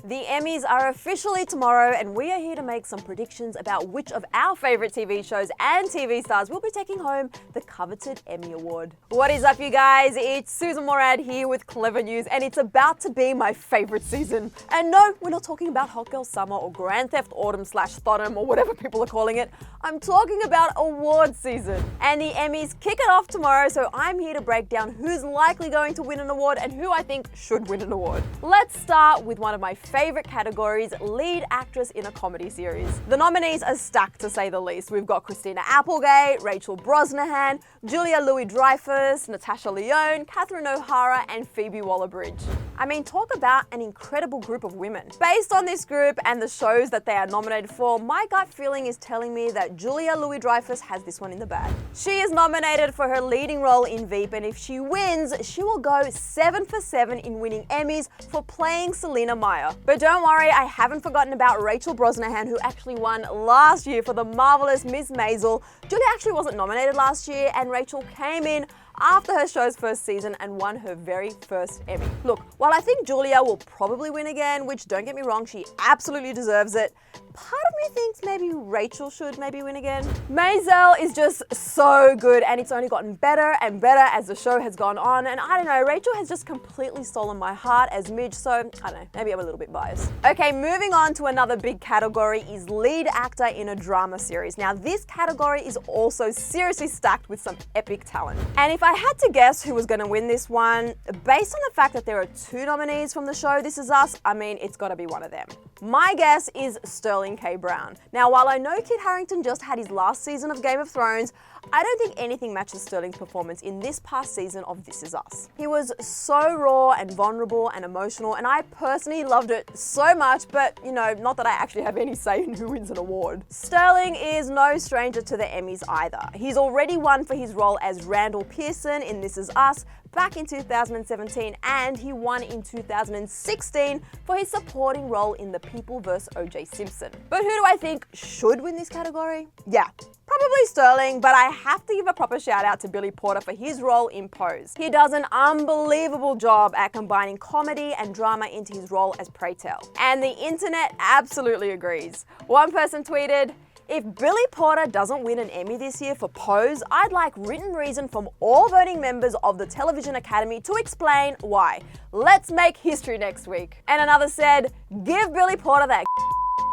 The Emmys are officially tomorrow, and we are here to make some predictions about which of our favourite TV shows and TV stars will be taking home the coveted Emmy Award. What is up, you guys? It's Sussan Mourad here with Clevver News, and it's about to be my favourite season. And no, we're not talking about Hot Girl Summer or Grand Theft Autumn / Thotumn or whatever people are calling it. I'm talking about award season. And the Emmys kick it off tomorrow, so I'm here to break down who's likely going to win an award and who I think should win an award. Let's start with one of my favourite categories, lead actress in a comedy series. The nominees are stacked, to say the least. We've got Christina Applegate, Rachel Brosnahan, Julia-Louis Dreyfus, Natasha, Lyonne, Catherine O'Hara, and Phoebe Waller-Bridge. I mean, talk about an incredible group of women. Based on this group and the shows that they are nominated for, my gut feeling is telling me that Julia-Louis Dreyfus has this one in the bag. She is nominated for her leading role in Veep, and if she wins, she will go 7 for 7 in winning Emmys for playing Selina Meyer. But don't worry, I haven't forgotten about Rachel Brosnahan, who actually won last year for the marvelous Miss Maisel. Julia actually wasn't nominated last year, and Rachel came in after her show's first season and won her very first Emmy. Look, while I think Julia will probably win again, which don't get me wrong, she absolutely deserves it, part of me thinks maybe Rachel should maybe win again. Maisel is just so good, and it's only gotten better and better as the show has gone on, and I don't know, Rachel has just completely stolen my heart as Midge, so I don't know, maybe I'm a little bit biased. Okay, moving on to another big category is lead actor in a drama series. Now this category is also seriously stacked with some epic talent. And if I had to guess who was going to win this one, based on the fact that there are 2 nominees from the show This Is Us, I mean, it's got to be one of them. My guess is Sterling K. Brown. Now, while I know Kit Harington just had his last season of Game of Thrones, I don't think anything matches Sterling's performance in this past season of This Is Us. He was so raw and vulnerable and emotional, and I personally loved it so much, but you know, not that I actually have any say in who wins an award. Sterling is no stranger to the Emmys either. He's already won for his role as Randall Pearson in This Is Us back in 2017, and he won in 2016 for his supporting role in The People vs. O.J. Simpson. But who do I think should win this category? Yeah, probably Sterling, but I have to give a proper shout out to Billy Porter for his role in Pose. He does an unbelievable job at combining comedy and drama into his role as Pray Tell. And the internet absolutely agrees. One person tweeted, "If Billy Porter doesn't win an Emmy this year for Pose, I'd like written reason from all voting members of the Television Academy to explain why. Let's make history next week." And another said, "Give Billy Porter that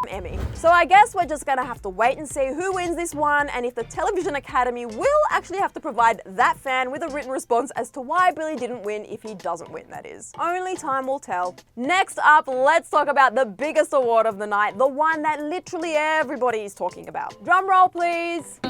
Emmy." So I guess we're just gonna have to wait and see who wins this one, and if the Television Academy will actually have to provide that fan with a written response as to why Billy didn't win if he doesn't win, that is. Only time will tell. Next up, let's talk about the biggest award of the night, the one that literally everybody is talking about. Drum roll, please.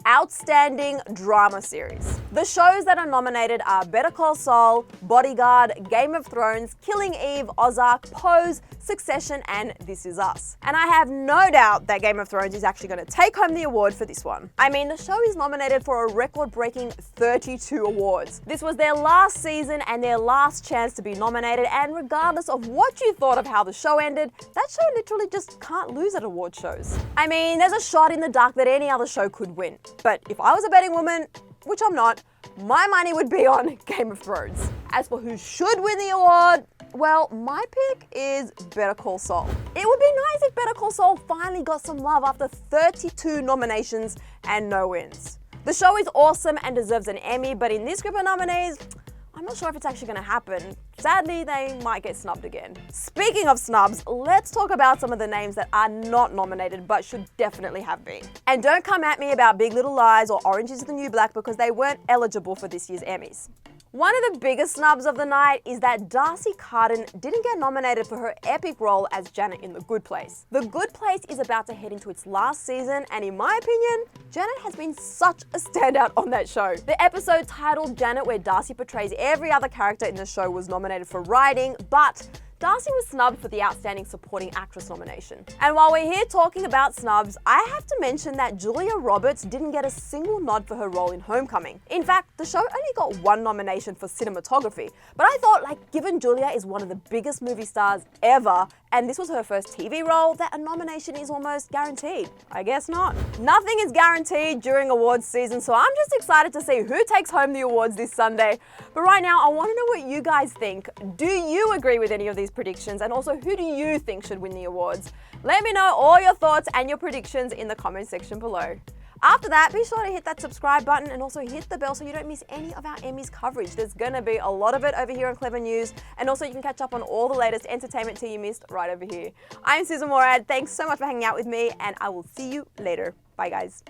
Outstanding Drama Series. The shows that are nominated are Better Call Saul, Bodyguard, Game of Thrones, Killing Eve, Ozark, Pose, Succession, and This Is Us. And I have no doubt that Game of Thrones is actually going to take home the award for this one. I mean, the show is nominated for a record-breaking 32 awards. This was their last season and their last chance to be nominated, and regardless of what you thought of how the show ended, that show literally just can't lose at award shows. I mean, there's a shot in the dark that any other show could win. But if I was a betting woman, which I'm not, my money would be on Game of Thrones. As for who should win the award, well, my pick is Better Call Saul. It would be nice if Better Call Saul finally got some love after 32 nominations and no wins. The show is awesome and deserves an Emmy, but in this group of nominees, I'm not sure if it's actually going to happen. Sadly, they might get snubbed again. Speaking of snubs, let's talk about some of the names that are not nominated but should definitely have been. And don't come at me about Big Little Lies or Orange is the New Black because they weren't eligible for this year's Emmys. One of the biggest snubs of the night is that D'Arcy Carden didn't get nominated for her epic role as Janet in The Good Place. The Good Place is about to head into its last season, and in my opinion, Janet has been such a standout on that show. The episode titled Janet, where D'Arcy portrays every other character in the show, was nominated for writing, but D'Arcy was snubbed for the Outstanding Supporting Actress nomination. And while we're here talking about snubs, I have to mention that Julia Roberts didn't get a single nod for her role in Homecoming. In fact, the show only got 1 nomination for cinematography. But I thought, given Julia is one of the biggest movie stars ever, and this was her first TV role, that a nomination is almost guaranteed. I guess not. Nothing is guaranteed during awards season, so I'm just excited to see who takes home the awards this Sunday. But right now, I want to know what you guys think. Do you agree with any of these predictions? And also, who do you think should win the awards? Let me know all your thoughts and your predictions in the comment section below. After that, be sure to hit that subscribe button and also hit the bell so you don't miss any of our Emmys coverage. There's going to be a lot of it over here on Clevver News, and also you can catch up on all the latest entertainment tea you missed right over here. I'm Sussan Mourad. Thanks so much for hanging out with me, and I will see you later. Bye, guys.